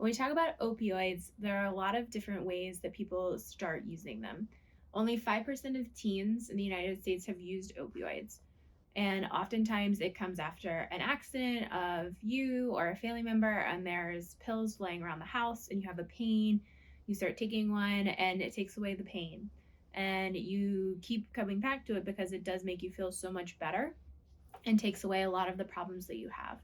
When we talk about opioids, there are a lot of different ways that people start using them. Only 5% of teens in the United States have used opioids. And oftentimes it comes after an accident of you or a family member, and there's pills laying around the house, and you have a pain. You start taking one, and it takes away the pain. And you keep coming back to it because it does make you feel so much better and takes away a lot of the problems that you have.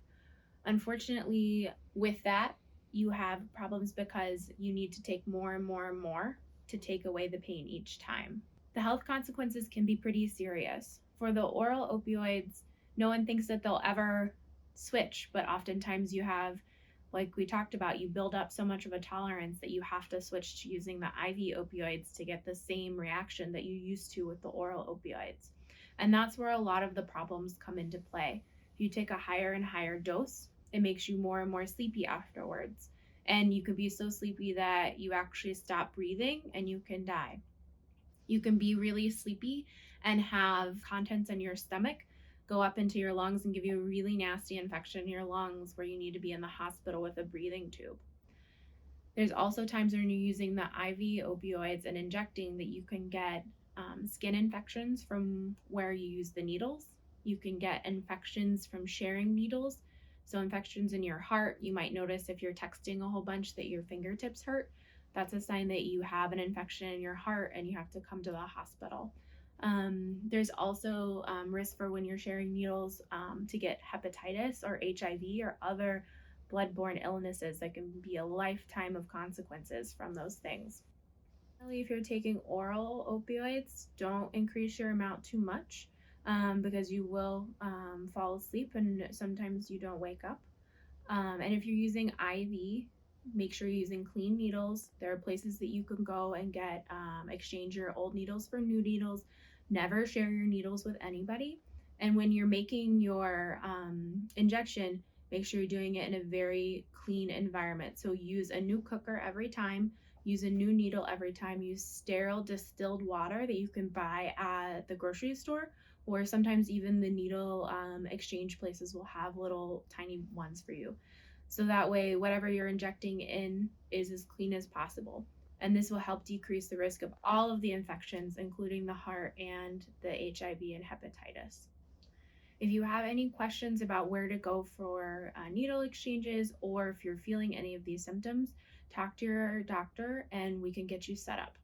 Unfortunately, with that, you have problems because you need to take more and more and more to take away the pain each time. The health consequences can be pretty serious. For the oral opioids, no one thinks that they'll ever switch, but oftentimes you have, like we talked about, you build up so much of a tolerance that you have to switch to using the IV opioids to get the same reaction that you used to with the oral opioids. And that's where a lot of the problems come into play. If you take a higher and higher dose, it makes you more and more sleepy afterwards. And you could be so sleepy that you actually stop breathing and you can die. You can be really sleepy and have contents in your stomach go up into your lungs and give you a really nasty infection in your lungs where you need to be in the hospital with a breathing tube. There's also times when you're using the IV opioids and injecting that you can get skin infections from where you use the needles. You can get infections from sharing needles. So, infections in your heart, you might notice if you're texting a whole bunch that your fingertips hurt. That's a sign that you have an infection in your heart and you have to come to the hospital. There's also risk for when you're sharing needles to get hepatitis or HIV or other bloodborne illnesses that can be a lifetime of consequences from those things. If you're taking oral opioids, don't increase your amount too much because you will fall asleep and sometimes you don't wake up. And if you're using IV, make sure you're using clean needles. There are places that you can go and get exchange your old needles for new needles. Never share your needles with anybody. And when you're making your injection, make sure you're doing it in a very clean environment. So use a new cooker every time. Use a new needle every time. Use sterile distilled water that you can buy at the grocery store, or sometimes even the needle exchange places will have little tiny ones for you. So that way, whatever you're injecting in is as clean as possible. And this will help decrease the risk of all of the infections, including the heart and the HIV and hepatitis. If you have any questions about where to go for needle exchanges, or if you're feeling any of these symptoms, talk to your doctor and we can get you set up.